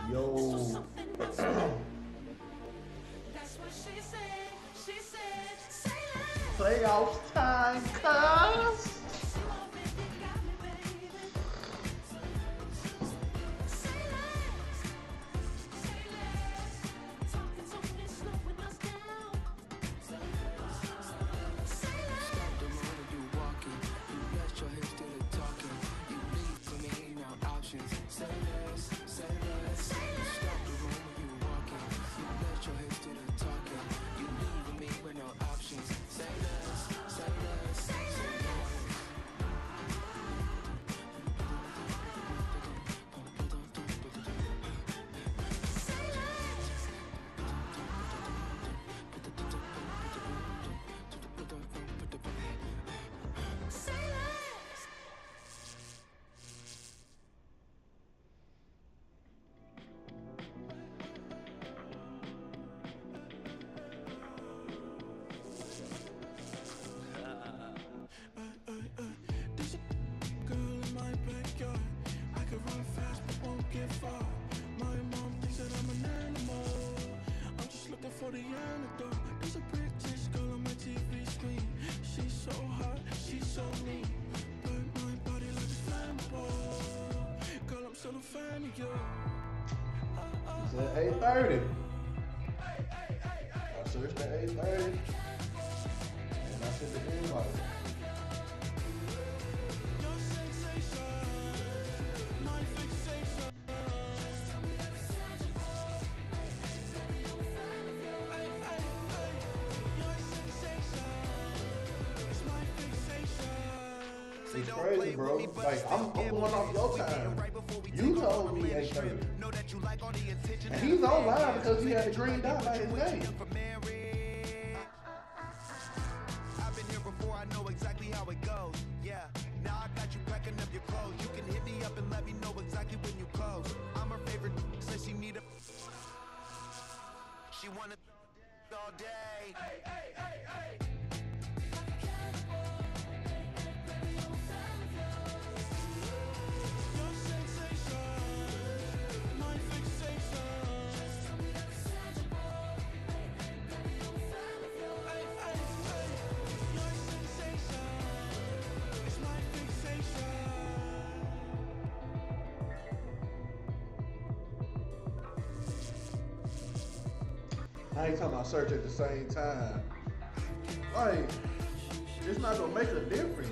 Yo. Playoff time, cuz. For the antidote, there's a British girl on my TV screen. She's so hot, she's so mean. Burn my body like a flammable. Girl, I'm still a fan of you. It's at 8:30. I searched at 8:30. And I sent the invite. Your sensation, my fixation. It's crazy, bro. Like, I'm going off your time. You told me 8:30. And he's online because he had the green dot by his name. I've been here before, I know exactly how it goes. Yeah, now I got you packing up your clothes. You can hit me up and let me know exactly when you close. I'm her favorite, says she need a. She wanna all day. Hey, hey, hey, hey. I ain't talking about search at the same time. Like, it's not gonna make a difference.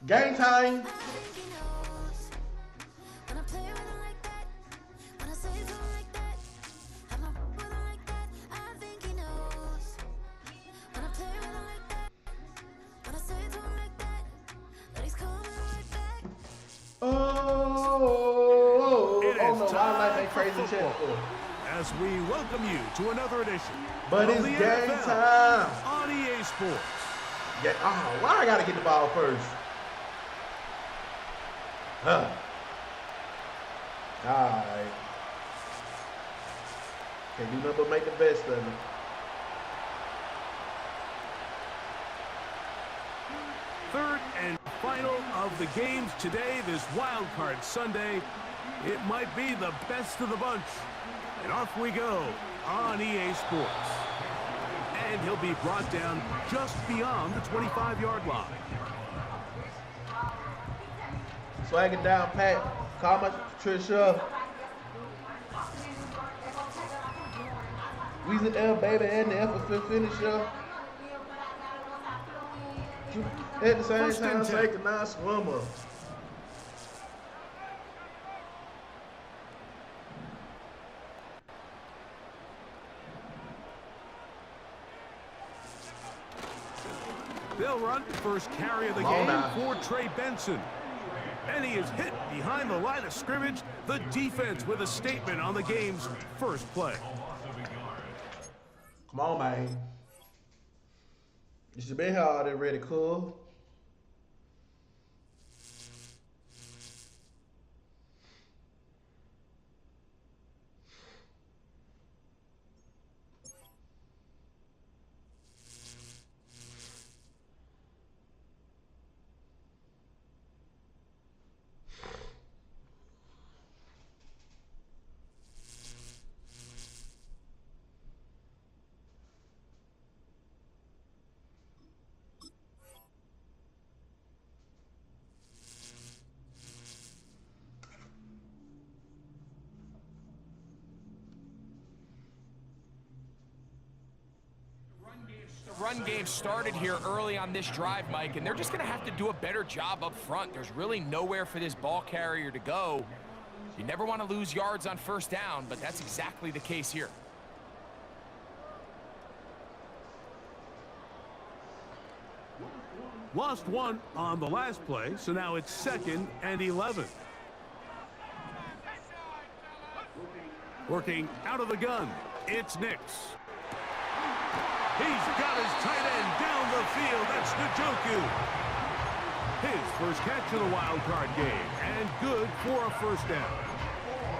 Game time. As we welcome you to another edition But of it's the game NFL time on EA Sports. Yeah, why I gotta get the ball first? Huh. Alright. Can't do nothing but make the best of it. Third and final of the games today, this Wild Card Sunday. It might be the best of the bunch. And off we go on EA Sports. And he'll be brought down just beyond the 25-yard line. Swag it down, Pat. Call my Trisha. Weezy L, baby, and the F for finisher. At the same time, say the non-swimmer. They'll run first carry of the game for Trey Benson. And he is hit behind the line of scrimmage. The defense with a statement on the game's first play. Come on, man. You should be here already, cool. Run game started here early on this drive, Mike, and they're just going to have to do a better job up front. There's really nowhere for this ball carrier to go. You never want to lose yards on first down, but that's exactly the case here. Lost one on the last play, so now it's 2nd and 11. Working out of the gun, it's Nix. He's got his tight end down the field. That's Getoffkeem. His first catch of the wild card game, and good for a first down.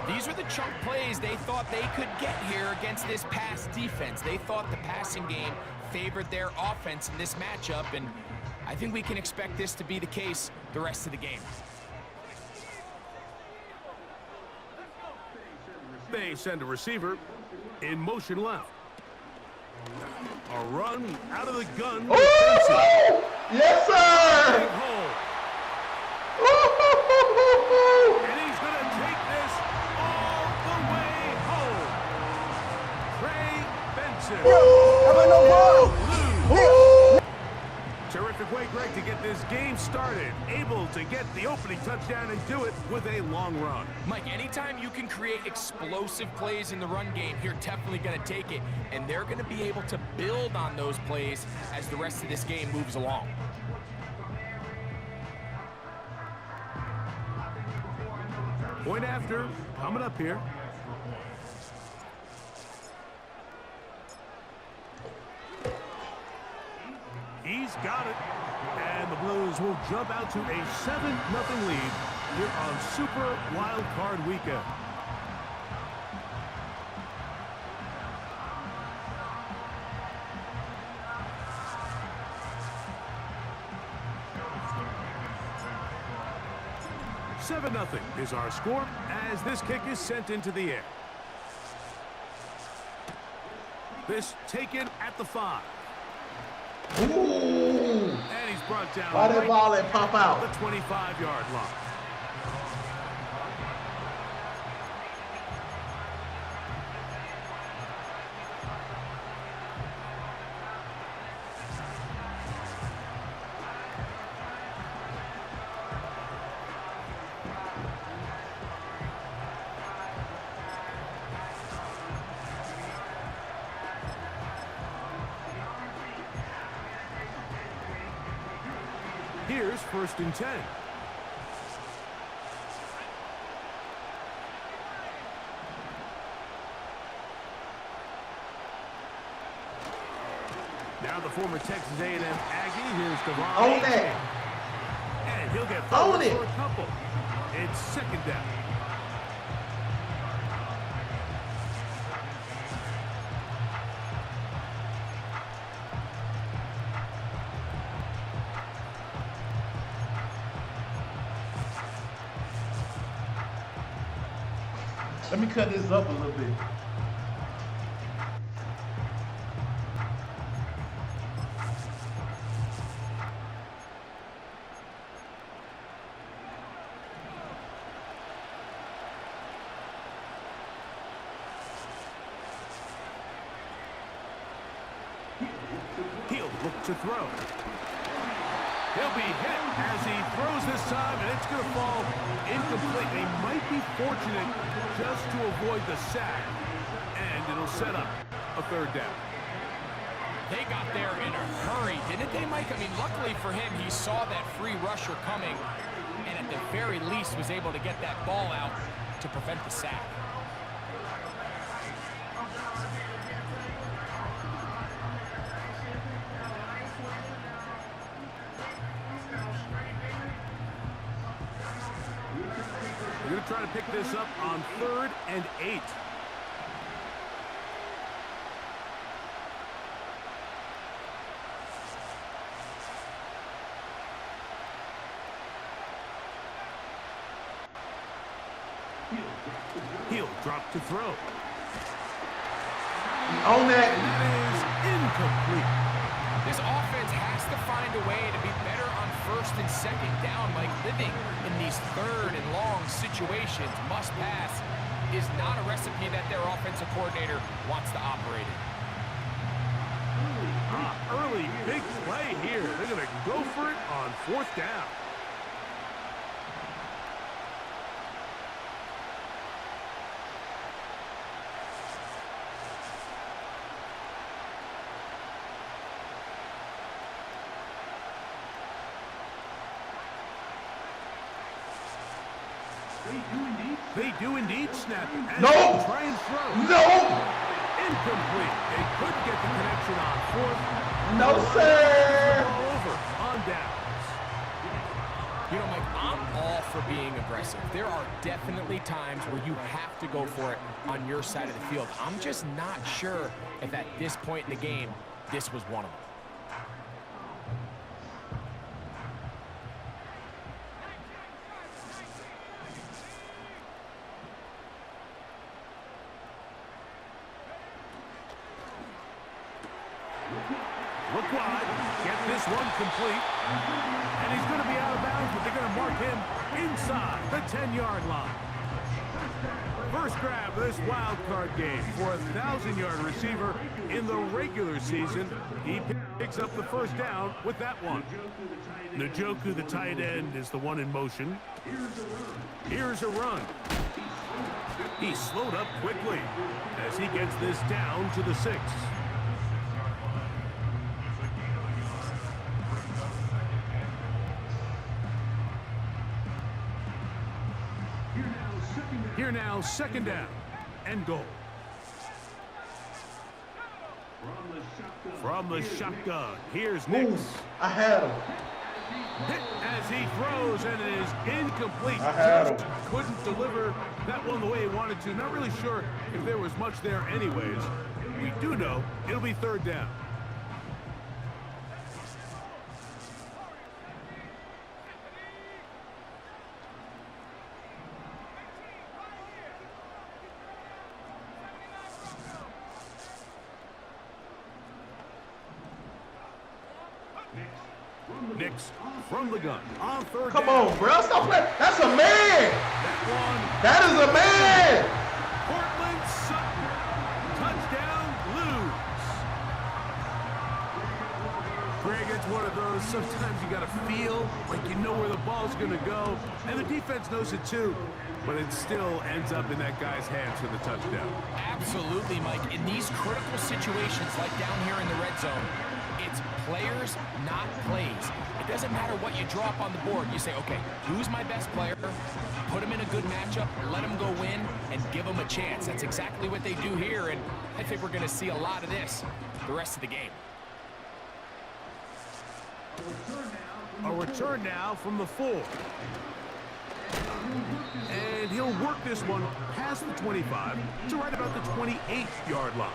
These are the chunk plays they thought they could get here against this pass defense. They thought the passing game favored their offense in this matchup, and I think we can expect this to be the case the rest of the game. They send a receiver in motion left. A run out of the gun. Oh! Yes, sir! Big hole. And he's going to take this all the way home. Trey Benson. Terrific way, Greg, to get this game started. Able to get the opening touchdown and do it with a long run. Mike, anytime you can create explosive plays in the run game, you're definitely going to take it. And they're going to be able to build on those plays as the rest of this game moves along. Point after, coming up here. He's got it. And the Blues will jump out to a 7-0 lead here on Super Wild Card Weekend. $7-0 is our score as this kick is sent into the air. This taken at the 5. Ooh. And he's brought down Why that ball and pop out? The 25-yard line. Here's 1st and 10. Now the former Texas A&M Aggie. Here's Devon. Own that. And he'll get Own it. for a couple. It's 2nd down. Let me cut this up a little bit. He'll look to throw. He'll be hit as he throws this time, and it's going to fall incomplete. They might be fortunate just to avoid the sack, and it'll set up a 3rd down. They got there in a hurry, didn't they, Mike? I mean, luckily for him, he saw that free rusher coming, and at the very least was able to get that ball out to prevent the sack. We're going to try to pick this up on 3rd and 8. He'll drop to throw. On that. And that is incomplete. This offense has to find a way to be better on 1st and 2nd down, Mike. Living in these 3rd and long situations, must pass, is not a recipe that their offensive coordinator wants to operate in. Early big play here. They're going to go for it on 4th down. They do indeed snap it. And no! Try and throw. No! Incomplete. They couldn't get the connection on 4th. No, sir! Ball over on downs. You know, Mike, I'm all for being aggressive. There are definitely times where you have to go for it on your side of the field. I'm just not sure if at this point in the game, this was one of them. Look wide, get this one complete, and he's going to be out of bounds, but they're going to mark him inside the 10-yard line. First grab of this wild card game for a 1,000-yard receiver in the regular season. He picks up the first down with that one. Njoku, the tight end, is the one in motion. Here's a run. He slowed up quickly as he gets this down to the 6. Here now, 2nd down and goal. From the shotgun, here's Nix. Ooh, I had him. Hit as he throws, and it is incomplete. I had him. Couldn't deliver that one the way he wanted to. Not really sure if there was much there anyways. We do know it'll be 3rd down. Nix from the gun on 3rd Come down. on, bro. Stop playing. That's a man. That one. That is a man. Portland Sutton. Touchdown, Blues. Greg, it's one of those. Sometimes you got to feel like you know where the ball's going to go. And the defense knows it too. But it still ends up in that guy's hands for the touchdown. Absolutely, Mike. In these critical situations, like down here in the red zone, it's players, not plays. It doesn't matter what you draw up on the board. You say, okay, who's my best player? Put him in a good matchup, let him go win, and give him a chance. That's exactly what they do here, and I think we're going to see a lot of this the rest of the game. A return now from the 4. And he'll work this one past the 25 to right about the 28-yard line.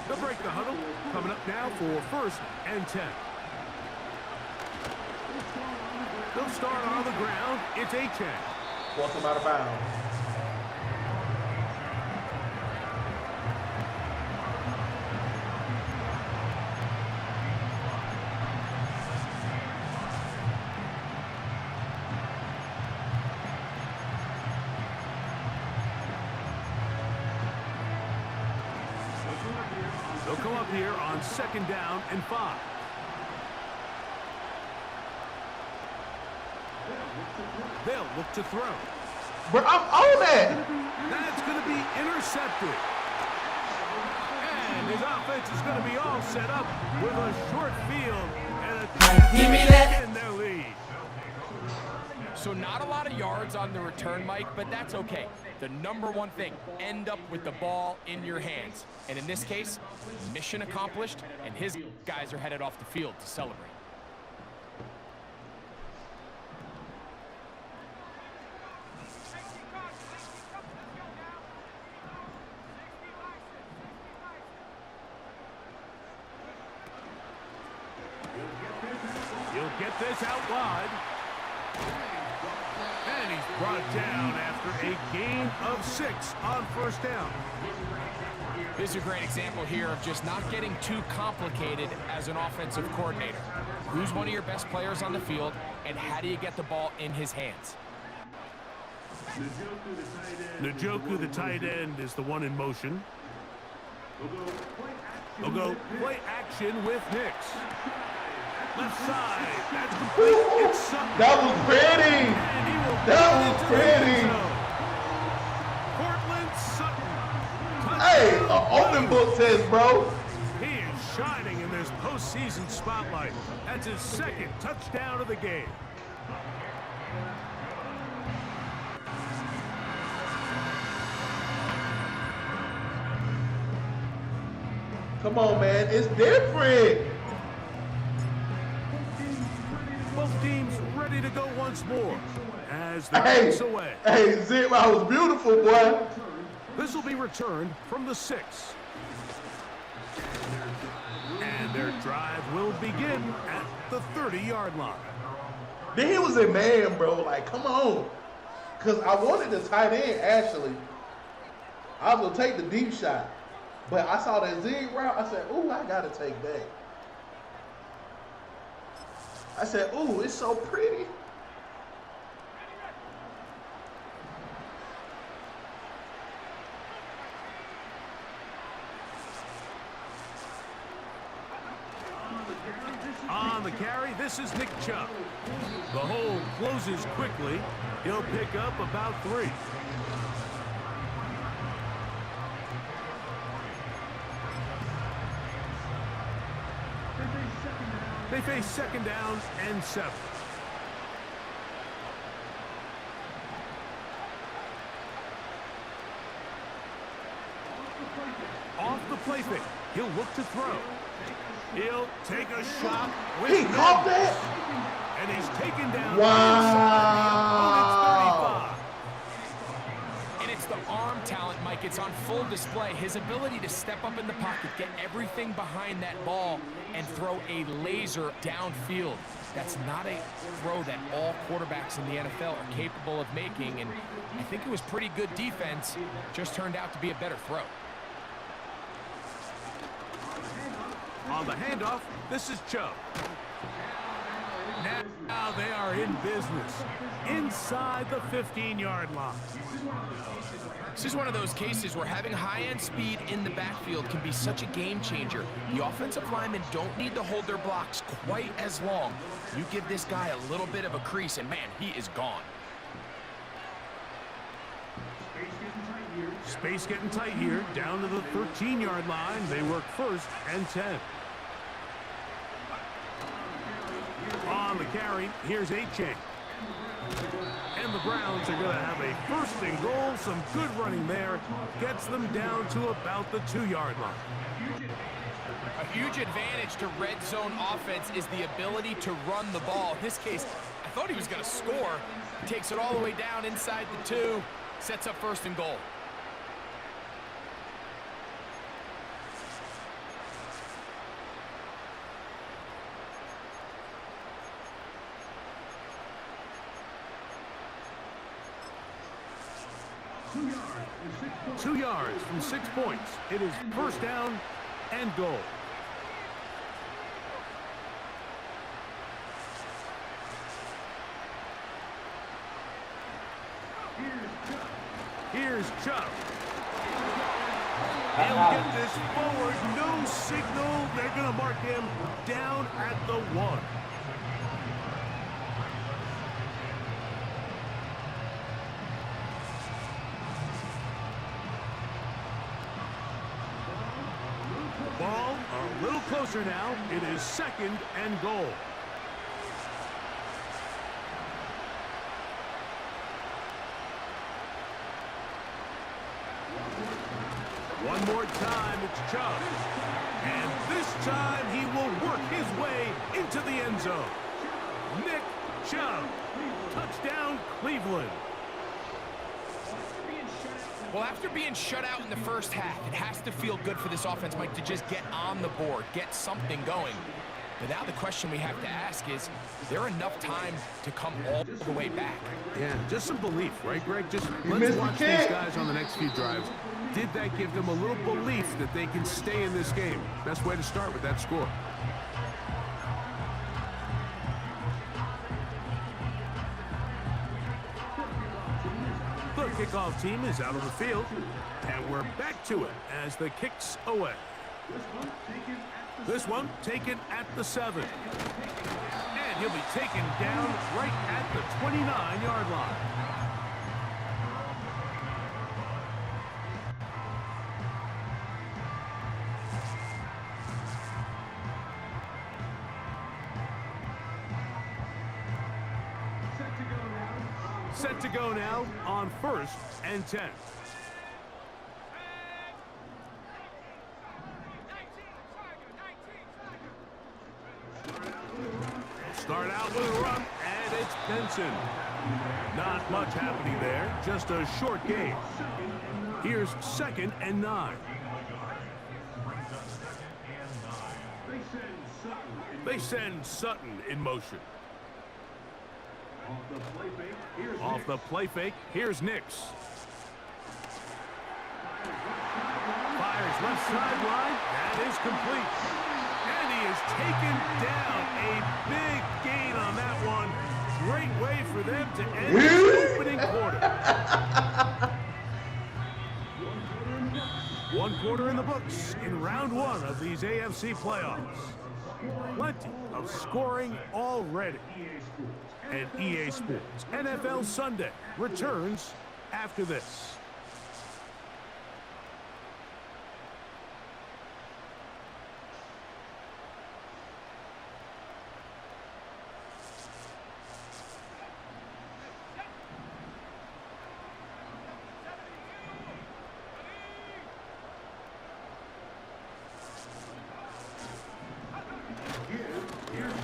They'll break the huddle. Coming up now for 1st and 10. They'll start on the ground. It's Achane. Force him out of bounds. They'll come up here on 2nd down and 5. They'll look to throw. Bro, I'm on that. That's going to be intercepted. And his offense is going to be all set up with a short field and a Give me that. in their lead. So not a lot of yards on the return, Mike, but that's okay. The number one thing, end up with the ball in your hands. And in this case, mission accomplished, and his guys are headed off the field to celebrate. He'll get this out wide. And he's brought down after a gain of 6 on first down. This is a great example here of just not getting too complicated as an offensive coordinator. Who's one of your best players on the field, and how do you get the ball in his hands? Njoku, the tight end, is the one in motion. They'll go play action with Nix. Left side. That's complete. It's Sutton. That was pretty. And he will That get was into the pretty. end zone. Cortland Sutton. Hey, Touchdown. an open book test, bro. He is shining in this postseason spotlight. That's his second touchdown of the game. Come on, man. It's different. Both teams ready to go once more as the Hey, kicks away. hey, Zip, I was beautiful, boy. This will be returned from the 6. And their drive will begin at the 30-yard line. Then he was a man, bro. Like, come on. Because I wanted the tight end, actually. I was going to take the deep shot. But I saw that zig route. I said, ooh, I got to take that. I said, ooh, it's so pretty. On the carry, this is Nick Chubb. The hole closes quickly. He'll pick up about 3. They face second down and 7. Off the play fake, he'll look to throw. He'll take a shot with He caught numbers. that? And he's taken down Wow. inside the opponent's 35. And it's the arm talent, Mike. It's on full display. His ability to step up in the pocket, get everything behind that ball, and throw a laser downfield. That's not a throw that all quarterbacks in the NFL are capable of making, and I think it was pretty good defense. Just turned out to be a better throw. On the handoff, this is Chubb. Now they are in business inside the 15-yard line. This is one of those cases where having high-end speed in the backfield can be such a game changer. The offensive linemen don't need to hold their blocks quite as long. You give this guy a little bit of a crease, and man, he is gone. Space getting tight here, down to the 13-yard line. They work 1st and 10. On the carry, here's A-Chain. And the Browns are going to have a 1st and goal. Some good running there. Gets them down to about the 2-yard line. A huge advantage to red zone offense is the ability to run the ball. In this case, I thought he was going to score. He takes it all the way down inside the 2, sets up 1st and goal. Two yards from 6 points. It is 1st down and goal. Here's Chubb. He'll get this forward. No signal. They're going to mark him down at the 1. A little closer now. It is 2nd and goal. One more time, it's Chubb. And this time he will work his way into the end zone. Nick Chubb. Touchdown, Cleveland. Well, after being shut out in the first half, it has to feel good for this offense, Mike, to just get on the board, get something going. But now the question we have to ask is there enough time to come all the way back? Yeah, just some belief, right, Greg? Just let's watch these guys on the next few drives. Did that give them a little belief that they can stay in this game? Best way to start with that score. The kickoff team is out on the field, and we're back to it as the kick's away. This one taken at the 7. And he'll be taken down right at the 29-yard line. Set to go now on 1st and 10. Start out with a run, and it's Benson. Not much happening there, just a short gain. Here's 2nd and 9. They send Sutton in motion. Off the play fake, here's Nix. Fires left sideline, that is complete. And he is taken down. A big gain on that one. Great way for them to end the opening quarter. 1 quarter in the books in round 1 of these AFC playoffs. Plenty of scoring already. And EA Sports NFL Sunday returns after this.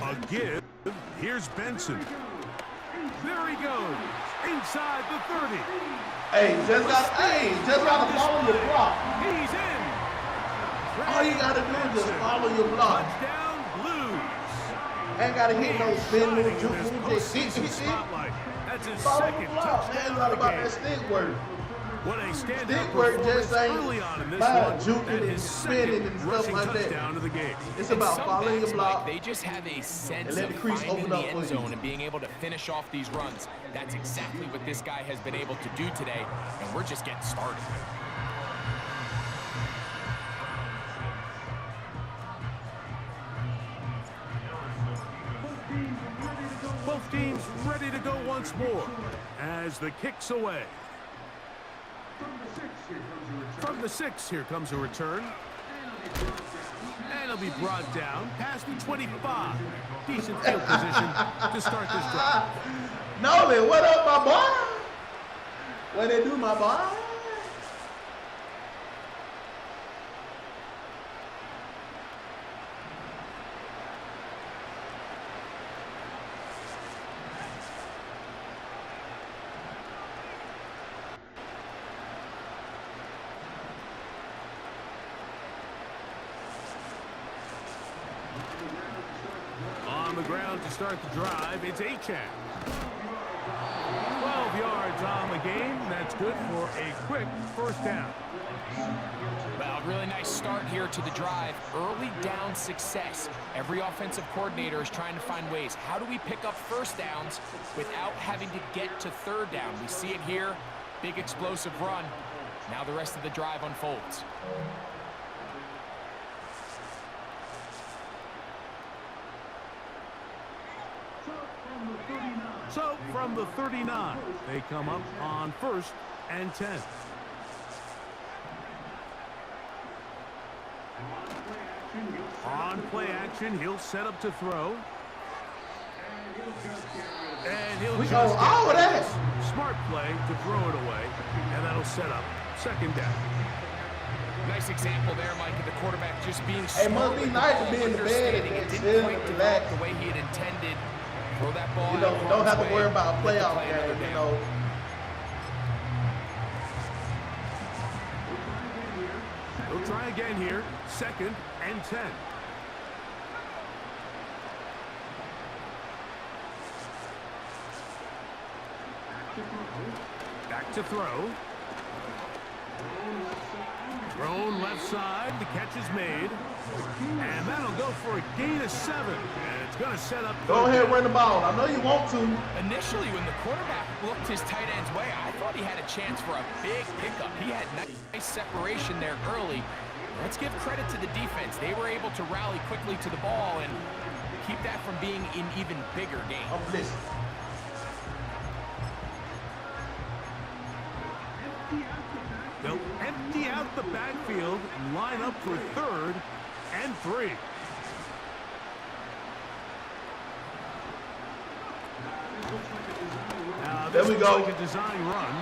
A give. Here's Benson. There he goes. Inside the 30. Just gotta follow your block. He's in. All you gotta do is just follow your block. Touchdown, Blues. Ain't gotta hit no spin move, juke move, just hit. That's his Follow second your block. Man, touchdown it's not of the about game. that stick work. What a standout Stick work performance just ain't early on in this about one. juking That and is spinning second and stuff rushing like that. touchdown of the game. It's about Some following backs, your block. Mike, they just have a sense let of the crease finding open the up for end you. zone and being able to finish off these runs. That's exactly what this guy has been able to do today, and we're just getting started. Both teams ready to go once more as the kick's away. From the 6, here comes a return. And it'll be brought down past the 25. Decent field position to start this drive. Nolan, what up, my boy? What they do, my boy? On the ground to start the drive, it's Achane. 12 yards on the game. That's good for a quick first down. Well, really nice start here to the drive. Early down success. Every offensive coordinator is trying to find ways. How do we pick up first downs without having to get to third down? We see it here. Big explosive run. Now the rest of the drive unfolds. So from the 39, they come up on 1st and 10. On play action, he'll set up to throw. And he'll We just go all of that. Smart play to throw it away. And that'll set up second down. Nice example there, Mike, of the quarterback just being It must be nice to be in the bed understanding and it chill didn't and quite develop relax. the way he had intended. Throw that ball You know, out you don't have harm's to worry way, about a let the playoff play another game, you down. know. He'll try again here. Second and 10. Back to throw. Thrown left side. The catch is made. And that'll go for a gain of 7. And it's going to set up. Go ahead, run the ball. I know you want to. Initially, when the quarterback looked his tight end's way, I thought he had a chance for a big pickup. He had nice separation there early. Let's give credit to the defense. They were able to rally quickly to the ball and keep that from being an even bigger game. I'm listening. They'll empty out the backfield and line up for third and 3. Now, There we go. Like a design run.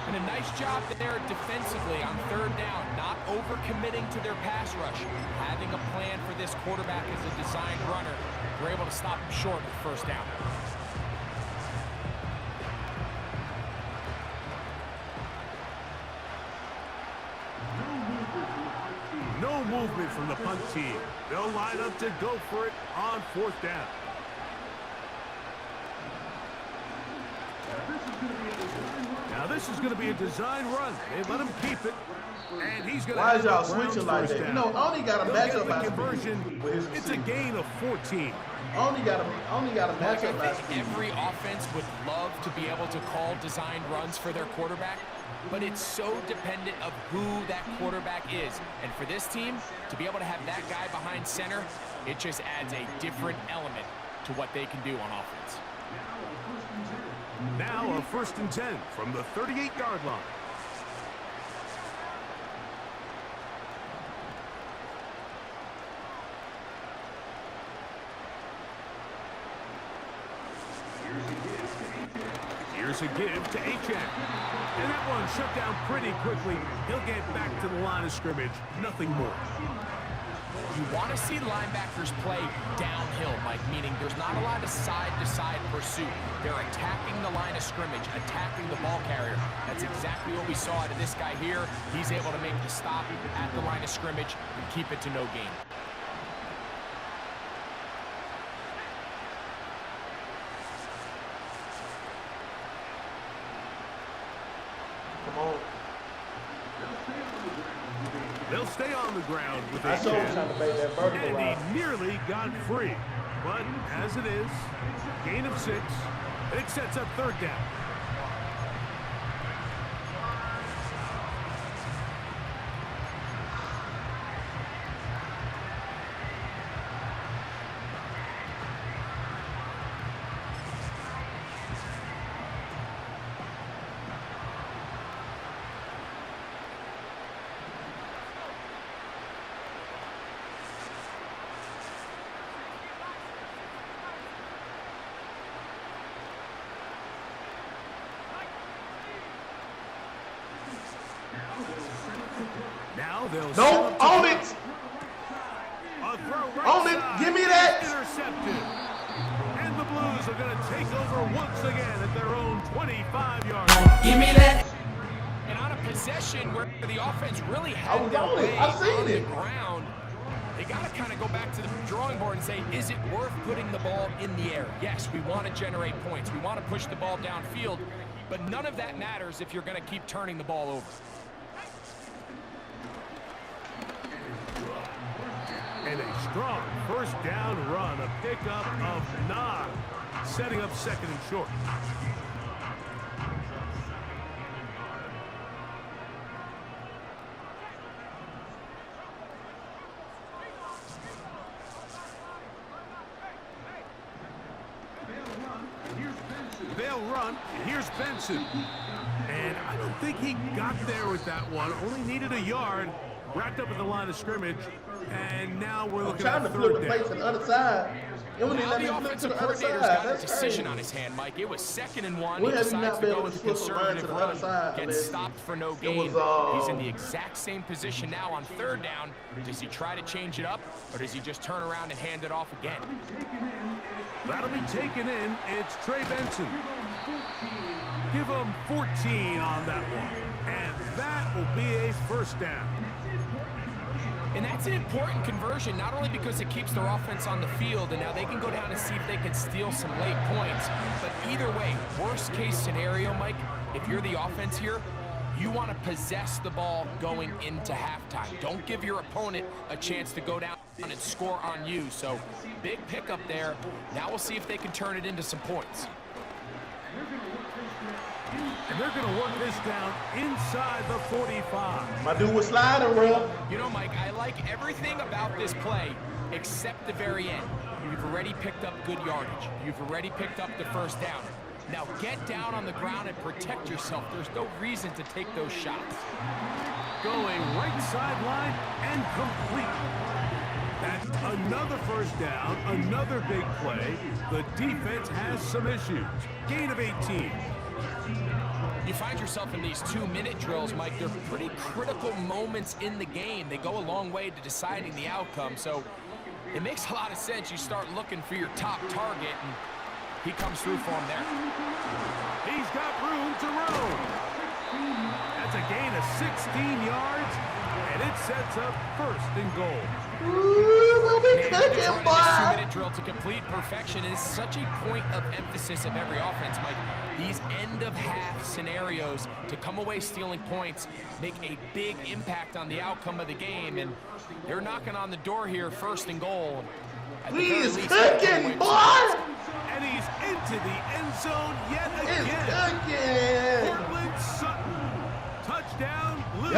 And a nice job there defensively on third down, not overcommitting to their pass rush. Having a plan for this quarterback as a designed runner, we're able to stop him short of first down. No movement from the punt team. They'll line up to go for it on fourth down. Now this is going to be a design run. They let him keep it. And he's going to Why is y'all switching like that? You know, only got a matchup by conversion. It's a gain of 14. Only got a Like, matchup I by think every offense would love to be able to call designed runs for their quarterback, but it's so dependent of who that quarterback is. And for this team, to be able to have that guy behind center, it just adds a different element to what they can do on offense. Now a first and 10 from the 38-yard line. Here's a give to H.N. And that one shut down pretty quickly. He'll get back to the line of scrimmage. Nothing more. You want to see linebackers play downhill, Mike, meaning there's not a lot of side-to-side pursuit. They're attacking the line of scrimmage, attacking the ball carrier. That's exactly what we saw out of this guy here. He's able to make the stop at the line of scrimmage and keep it to no gain. Come on. They'll stay on the ground with I told him H.N. trying to make that vertical And route. he nearly got free. But as it is, gain of 6. It sets up third down. Now they'll No, set up to own throw. it. A throw right Own it. side. Give me that. Intercepted. And the Blues are going to take over once again at their own 25-yard line. Give me that. And on a possession where the offense really had was their on it. way I seen on the it. ground, they got to kind of go back to the drawing board and say, is it worth putting the ball in the air? Yes, we want to generate points. We want to push the ball downfield, but none of that matters if you're going to keep turning the ball over. And a strong first down run, a pickup of 9, setting up second and short. They'll run. Here's Benson. And I don't think he got there with that one. Only needed a yard. Wrapped up at the line of scrimmage. And now we're I'm looking trying at to flip third the plate down. to the other side. It wouldn't Now let me the flip to offensive the other coordinator's side. got a That's decision crazy. on his hand, Mike. It was 2nd and 1. When He have you decides not to been go able with to the flip a run to conservative the run. other side? Gets stopped for no gain. He's in the exact same position now on 3rd down. Does he try to change it up, or does he just turn around and hand it off again? That'll be taken in. It's Trey Benson. Give him 14 on that one. And that will be a 1st down. And that's an important conversion, not only because it keeps their offense on the field, and now they can go down and see if they can steal some late points. But either way, worst case scenario, Mike, if you're the offense here, you want to possess the ball going into halftime. Don't give your opponent a chance to go down and score on you. So big pickup there. Now we'll see if they can turn it into some points. And they're going to work this down inside the 45. My dude was sliding, bro. You know, Mike, I like everything about this play except the very end. You've already picked up good yardage. You've already picked up the 1st down. Now get down on the ground and protect yourself. There's no reason to take those shots. Going right sideline and complete. That's another 1st down, another big play. The defense has some issues. Gain of 18. You find yourself in these 2-minute drills, Mike. They're pretty critical moments in the game. They go a long way to deciding the outcome. So it makes a lot of sense. You start looking for your top target, and he comes through for him there. He's got room to roam. That's a gain of 16 yards, and it sets up 1st and goal. Ooh, we Man, cooking, this boy. 2-minute drill to complete perfection is such a point of emphasis of every offense, Mike. These end-of-half scenarios to come away stealing points make a big impact on the outcome of the game, and they're knocking on the door here, 1st and goal. He's cooking, boy. And he's into the end zone yet It's again. cooking. Portland Sutton. Touchdown, Blue.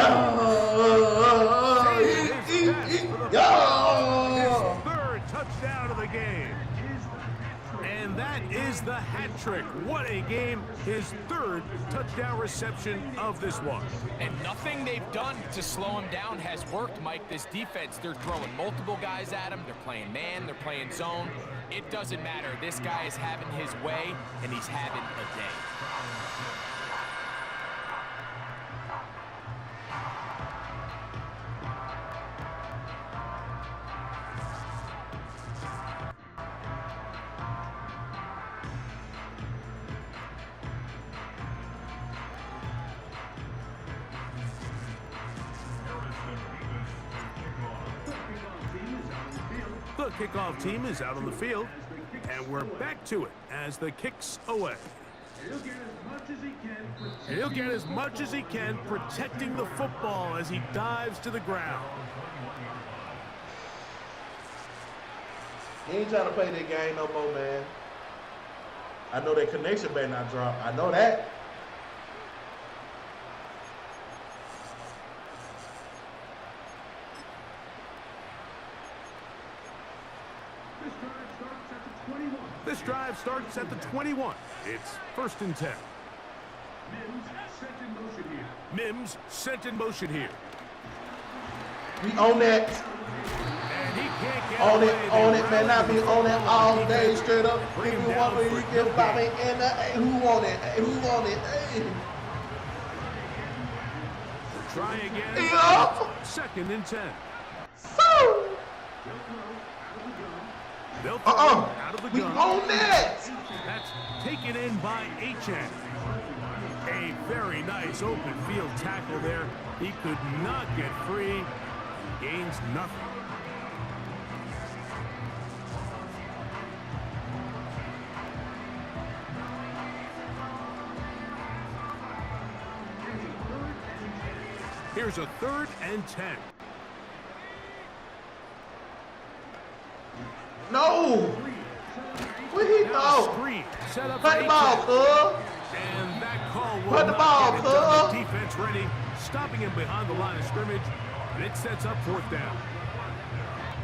His 3rd touchdown of the game. And that is the hat trick. What a game. His 3rd touchdown reception of this one. And nothing they've done to slow him down has worked, Mike. This defense, they're throwing multiple guys at him. They're playing man, they're playing zone. It doesn't matter. This guy is having his way, and he's having a day. The kickoff team is out on the field, and we're back to it as the kick's away. He'll get as much as he can protecting the football as he dives to the ground. He ain't trying to play that game no more, man. I know that connection better not drop. I know that. This drive starts at the 21. It's 1st and 10. Mims sent in motion here. We own that. And he can't get On away. it, man. I be on it all day, straight up. If you want me, you can buy me. And who want it? Who want it? Hey. Try again. Yeah. 2nd and 10. So. They'll throw out of the We gun. own that. That's taken in by HN. A very nice open field tackle there. He could not get free. Gains nothing. Here's a 3rd and 10. No. Where he Now go? screen set up. Play the ball, cuz. And that call will Put the not ball, get it done. cuz. The defense ready, stopping him behind the line of scrimmage, and it sets up 4th down.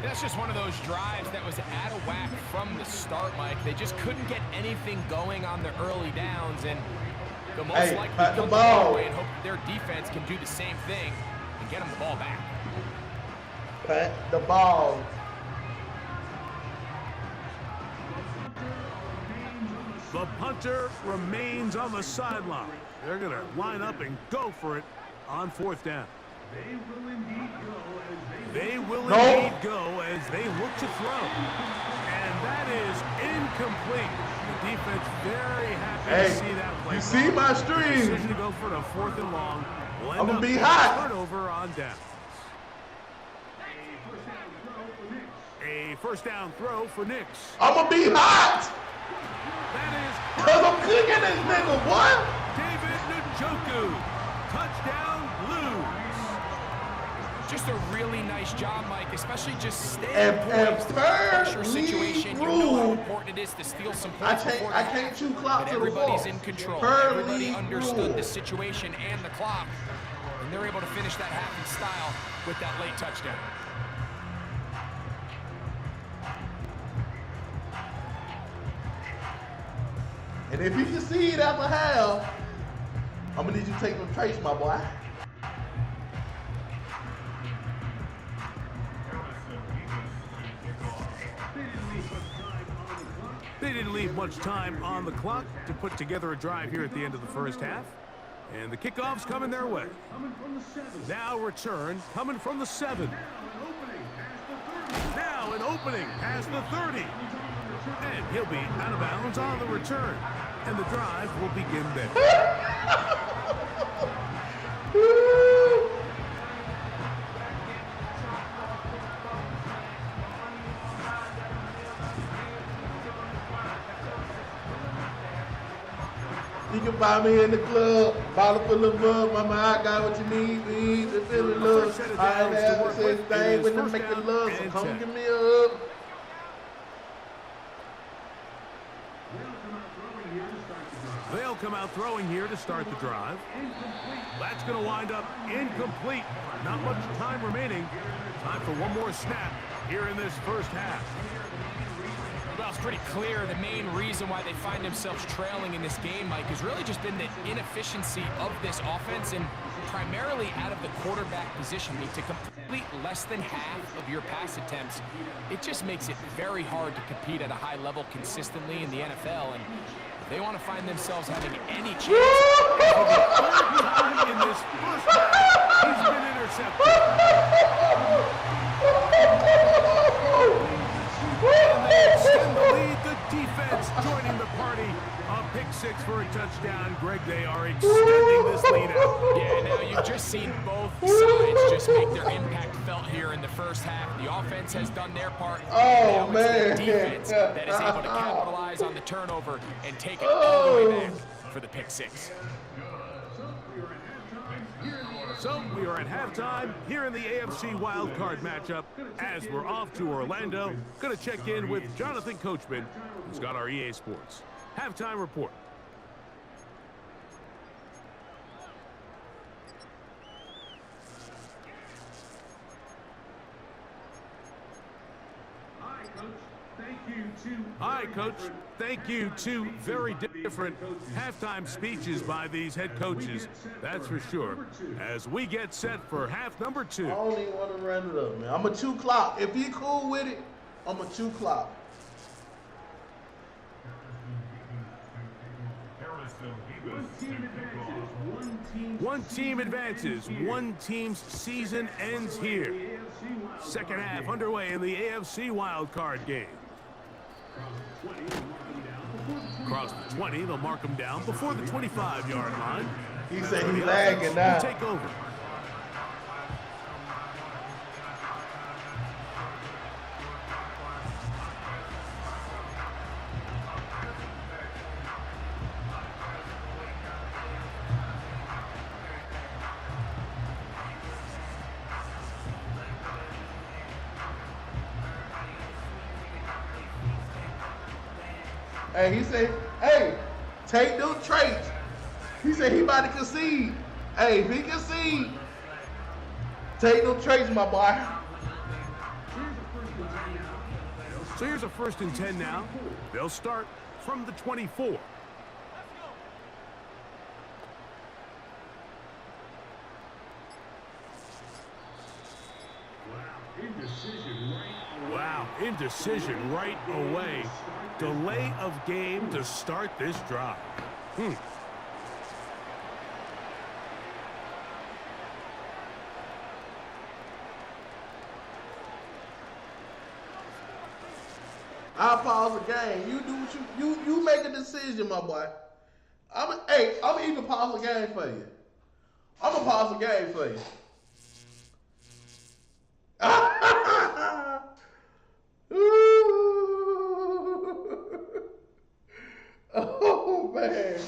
That's just one of those drives that was out of whack from the start, Mike. They just couldn't get anything going on the early downs, and they'll most likely pass the come ball. away and hope that their defense can do the same thing and get them the ball back. Punt the ball. The punter remains on the sideline. They're going to line up and go for it on 4th down. They will indeed go as they look to throw. And that is incomplete. The defense very happy to see that play. You see my stream. Decision to go for the 4th and long. I'm going to be hot. Turnover on down. A first down throw for Knicks. I'm going to be hot. That is because I'm cooking this nigga, boy. David Njoku. Touchdown Blues. Just a really nice job, Mike, especially just staying and pressure situation. You know how important it is to steal some points. I can't chew clock to the everybody's in control. Everybody understood the situation and the clock. And they're able to finish that half in style with that late touchdown. And if you can see it after half, I'm going to need you to take them traits, my boy. They didn't leave much time on the clock to put together a drive here at the end of the first half. And the kickoff's coming their way. Now return coming from the 7. Now an opening past the 30. And he'll be out of bounds on the return. And the drive will begin there. You can find me in the club, bottle full of love. Mama, I got what you need. We need to feel the love. I ain't have to say thing when they make the love, so come give me a hug. They'll come out throwing here to start the drive. That's going to wind up incomplete. Not much time remaining. Time for one more snap here in this first half. Well, it's pretty clear the main reason why they find themselves trailing in this game, Mike, has really just been the inefficiency of this offense and primarily out of the quarterback position. I mean, to complete less than half of your pass attempts, it just makes it very hard to compete at a high level consistently in the NFL. And if they want to find themselves having any chance for the 3rd time in this first half, he's been intercepted. And they extend the lead. The defense joining the party. A pick 6 for a touchdown. Greg, they are extending this lead out. Yeah, now you've just seen both sides just make their impact felt here in the first half. The offense has done their part. Oh, now man. It's the defense that is able to capitalize on the turnover and take it all the way back for the pick 6. So we are at halftime here in the AFC wildcard matchup. As we're off to Orlando, going to check in with Jonathan Coachman, who's got our EA Sports halftime report. Hi, Coach. Thank you. Two very different halftime speeches by these head coaches. That's for sure. As we get set for half number 2. I don't even want to run it up, man. I'm a 2 clock. If he cool with it, I'm a 2 clock. One team advances. One team's season ends here. Second half underway in the AFC wildcard game. Across the 20, they'll mark him down before the 25-yard line. He said he's lagging now. Take over. Hey, he said, hey, take them traits. He said he about to concede. Hey, if he concede, take them traits, my boy. So here's a 1st and 10 now. They'll start from the 24. game decision right away. Delay of game to start this drive. I'll pause the game. You do what you make a decision, my boy. I'm even pause the game for you. I'm gonna pause the game for you. Oh man.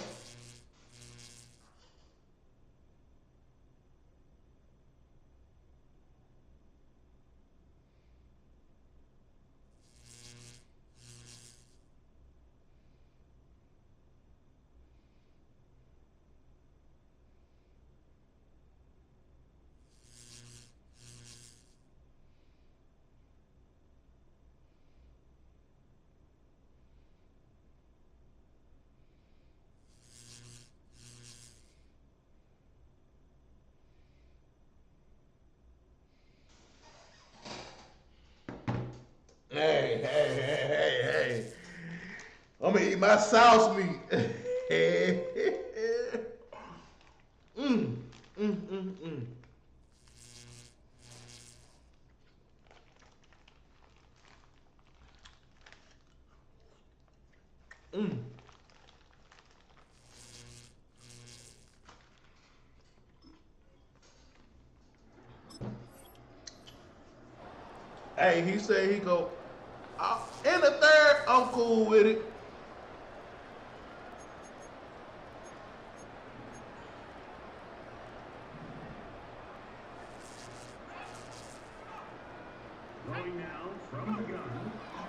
Hey. I'm gonna eat my sauce meat. Hey, he said he go in the third. I'm cool with it.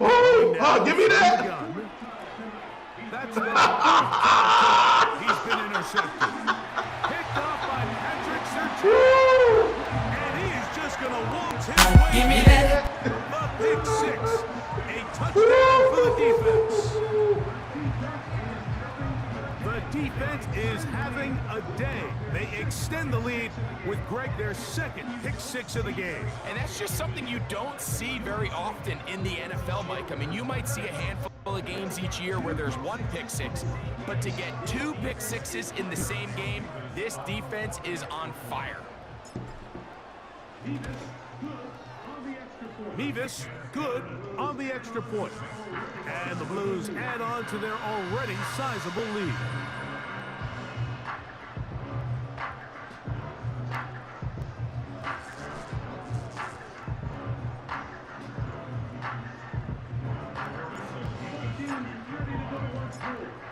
Oh, give me that. That's the he's been intercepted. Picked off by Patrick Surtain. And he is just going to waltz his way. Give me that. The pick six. A touchdown for the defense. The defense is having a day. They extend the lead with Greg, their second pick six of the game. And that's just something you don't see very often in the NFL, Mike. I mean, you might see a handful of games each year where there's one pick six, but to get two pick sixes in the same game, this defense is on fire. Mevis, good on the extra point. And the Blues add on to their already sizable lead.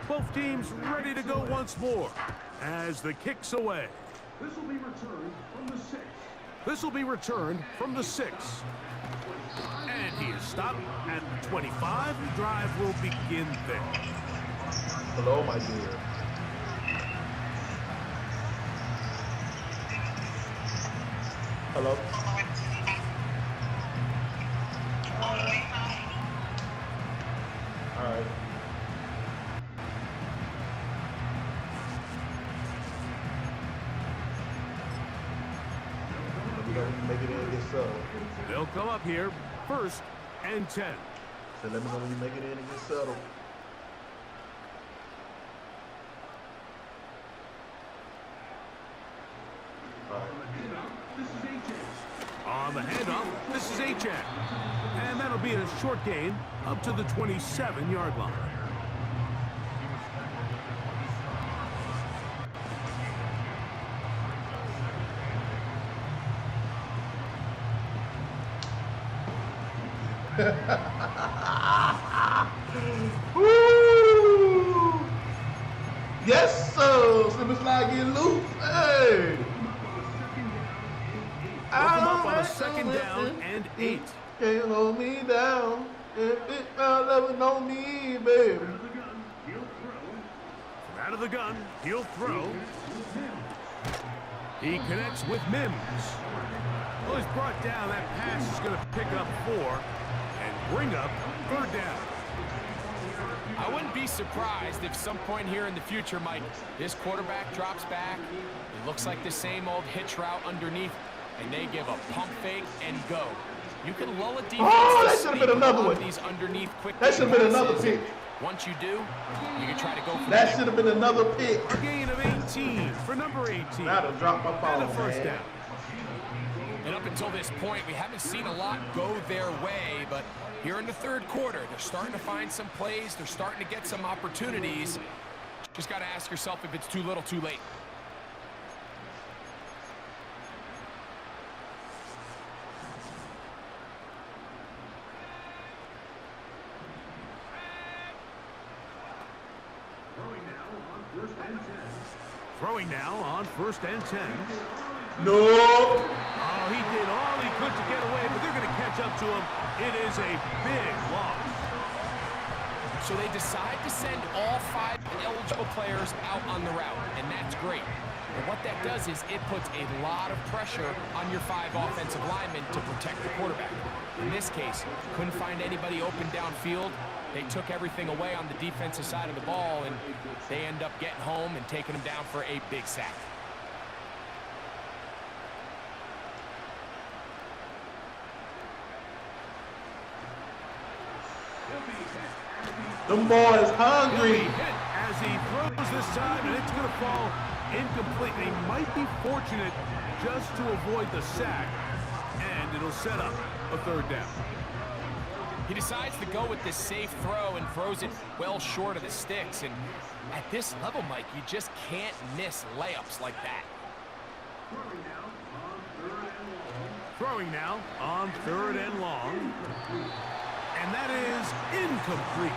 Both teams ready to go once more as the kick's away. This will be returned from the 6. This will be returned from the 6. And he is stopped at the 25. The drive will begin there. Hello, my dear. Hello. All right. Make it in get settled. They'll come up here, 1st and 10. So let me know when you make it in and get settled. On the handoff, this is Achan. And that'll be a short gain up to the 27-yard line. Woo! Yes, sir. Slip and slide, get loose. Hey. Welcome up on a 2nd down and 8. Can't hold me down. If it never know me, baby. Out of the gun, he'll throw. He connects with Mims. Well, he's brought down. That pass is going to pick up 4 and bring up 3rd down. I wouldn't be surprised if some point here in the future, Mike, this quarterback drops back. It looks like the same old hitch route underneath, and they give a pump fake and go. You can lull a defense Oh, to that should've sleep been another on one. these underneath quick That should've been another passes. pick. Once you do, you can try to go for That should have been another pick. A gain of 18 for number 18. Now to drop my And phone, a first man. down. And up until this point, we haven't seen a lot go their way, but here in the third quarter, they're starting to find some plays. They're starting to get some opportunities. Just got to ask yourself if it's too little, too late. Throwing now on first and 10. No. Oh, he did all he could to get away, but they're going to catch up to him. It is a big loss. So they decide to send all 5 eligible players out on the route, and that's great. But what that does is it puts a lot of pressure on your 5 offensive linemen to protect the quarterback. In this case, couldn't find anybody open downfield. They took everything away on the defensive side of the ball, and they end up getting home and taking them down for a big sack. Them boys hungry. Hit as he throws this time, and it's going to fall incomplete. They might be fortunate just to avoid the sack, and it'll set up a third down. He decides to go with this safe throw and throws it well short of the sticks. And at this level, Mike, you just can't miss layups like that. Throwing now on third and long. And that is incomplete.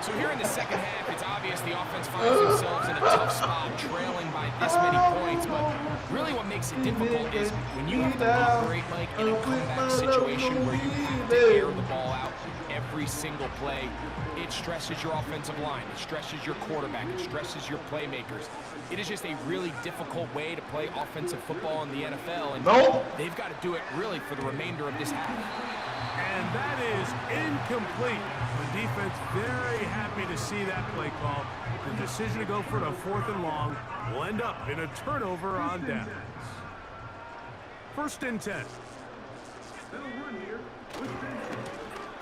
So here in the second half, it's obvious the offense finds themselves in a tough spot, trailing by this many points. But really what makes it difficult is when you have to operate, Mike, in a comeback situation where you have to air the ball out every single play. It stresses your offensive line. It stresses your quarterback. It stresses your playmakers. It is just a really difficult way to play offensive football in the NFL. And they've got to do it really for the remainder of this half. And that is incomplete. The defense very happy to see that play call. The decision to go for the 4th and long will end up in a turnover on downs. First and 10.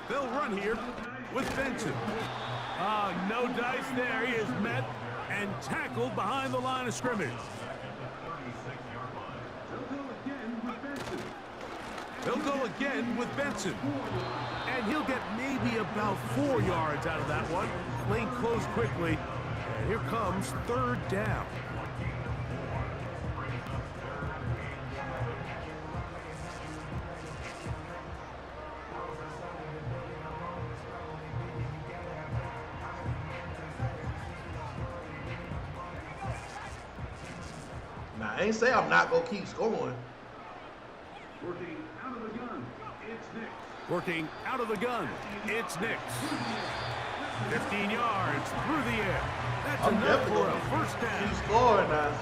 They'll run here with Benson. No dice there. He is met and tackled behind the line of scrimmage. They'll go again with Benson. And he'll get maybe about 4 yards out of that one. Lane closed quickly. And here comes third down. Now, I ain't say I'm not going to keep scoring. Working out of the gun, it's Nick. Working out of the gun, it's Nix. 15 yards through the air. That's I'm enough definitely for a going first to down. keep scoring now.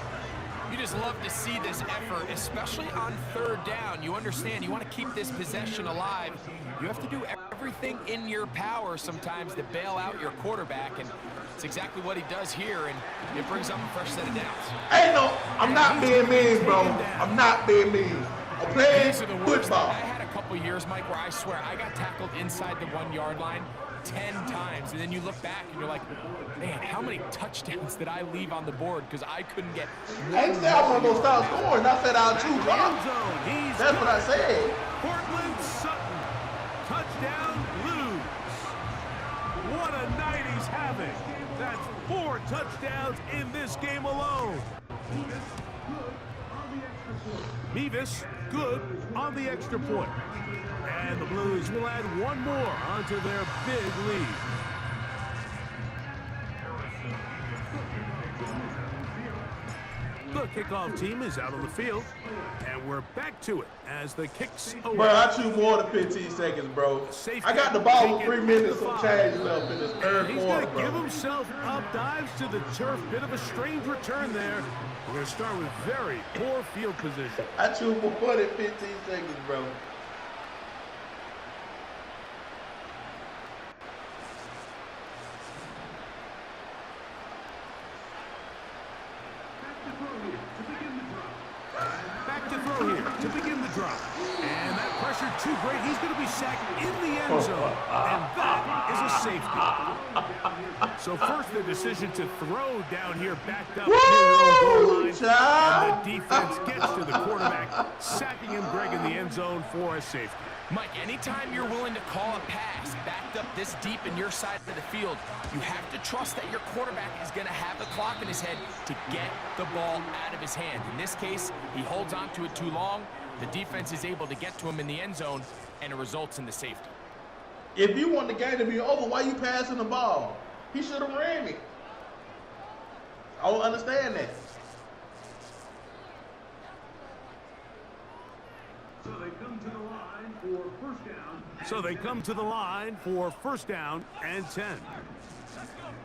You just love to see this effort, especially on third down. You understand, you want to keep this possession alive. You have to do everything in your power sometimes to bail out your quarterback, and it's exactly what he does here, and it brings up a fresh set of downs. Hey, no, I'm not being mean, bro. I'm not being mean. I'm playing These are the worst. football. I had a couple years, Mike, where I swear I got tackled inside the 1 yard line 10 times, and then you look back and you're like, man, how many touchdowns did I leave on the board because I couldn't get I ain't say I wasn't going to stop scoring. I said I'll choose End up. zone. He's That's what I said. Portland Sutton. Touchdown Blues. What a night he's having. That's 4 touchdowns in this game alone. Mevis good on the extra point. And the Blues will add 1 more onto their big lead. The kickoff team is out on the field, and we're back to it as the kicks away. Bro, I chew more than 15 seconds, bro. I got the ball with 3 minutes of change left in this third He's quarter, going to give bro. himself up, dives to the turf. Bit of a strange return there. We're going to start with very poor field position. I chew more than 15 seconds, bro. Back to throw here to begin the drop. And that pressure too great. He's going to be sacked in the end zone, and that is a safety. So first, the decision to throw down here backed up near your own goal line, and the defense gets to the quarterback, sacking him, Greg, in the end zone for a safety. Mike, anytime you're willing to call a pass backed up this deep in your side of the field, you have to trust that your quarterback is going to have the clock in his head to get the ball out of his hand. In this case, he holds on to it too long. The defense is able to get to him in the end zone, and it results in the safety. If you want the game to be over, why you passing the ball? He should have ran it. I don't understand that. So they come to the line for first down. So they come to the line for first down and 10.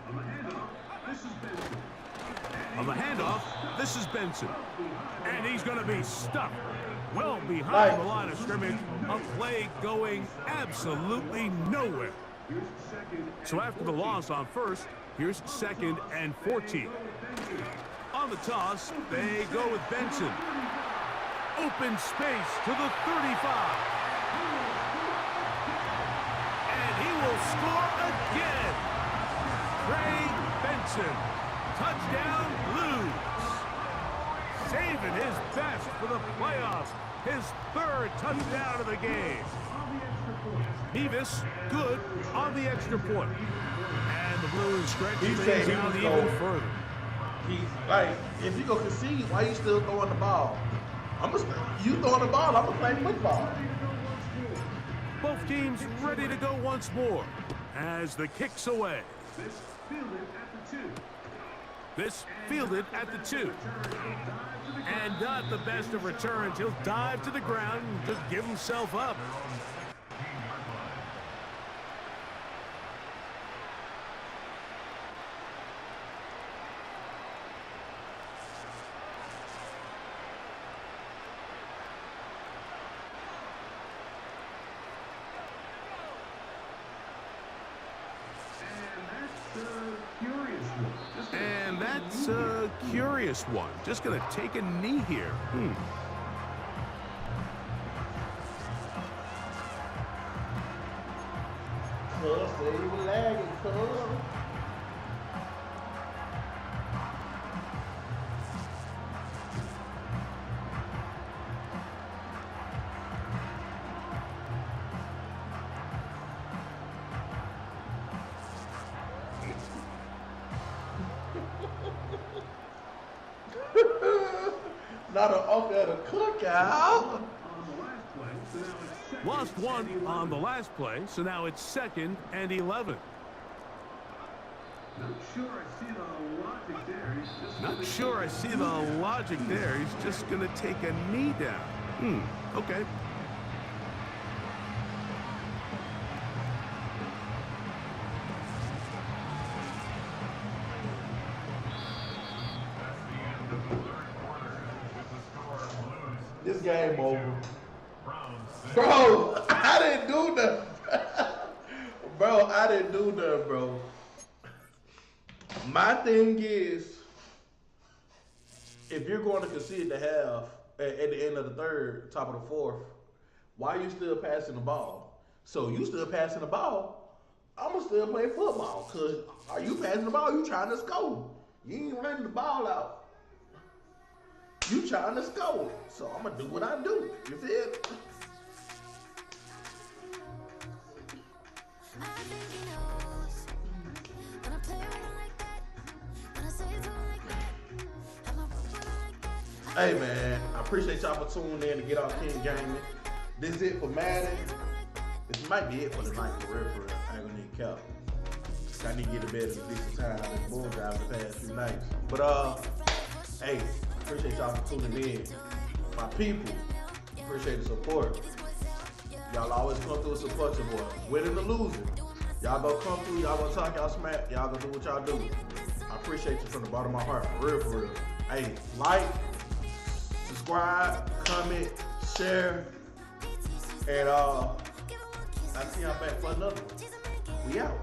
On the handoff, this is Benson. On the handoff, this is Benson. And he's going to be stuck well behind the line of scrimmage. A play going absolutely nowhere. So after the loss on first, here's second and 14. On the toss, they go with Benson. Open space to the 35. And he will score again. Trey Benson. Touchdown Blues. Saving his best for the playoffs. His third touchdown of the game. Nevis, good on the extra point. And the Blues stretch things out even further. He's like, if you go concede, why you still throwing the ball? You throwing the ball, I'm gonna play football. Both teams ready to go once more as the kick's away. This fielded at the 2. And not the best of returns. He'll dive to the ground and just give himself up. And that's a curious one. Just going to take a knee here. Not an offer at a cookout. Lost one on the last play, so now it's second and 11. Not sure I see the logic there. He's just going to take a knee down. Okay. This game over. Bro, I didn't do nothing. Bro, I didn't do nothing, bro. My thing is, if you're going to concede the half at the end of the third, top of the fourth, why are you still passing the ball? So you still passing the ball, I'm going to still play football. Because are you passing the ball? You trying to score. You ain't running the ball out. You trying to score. So I'm going to do what I do. You feel it? Hey man, I appreciate y'all for tuning in to Getoffkeem Gaming. This is it for Madden. This might be it for the night, for real. I ain't gonna need cap. I need to get to bed at a decent time. I've been bull driving the past few nights. But hey, appreciate y'all for tuning in. My people, appreciate the support. Y'all always come through and support your boy. Winning or losing. Y'all gonna come through, y'all gonna talk, y'all smack, y'all gonna do what y'all do. I appreciate you from the bottom of my heart, for real. Hey, like, subscribe, comment, share, and I see y'all back for another one. We out.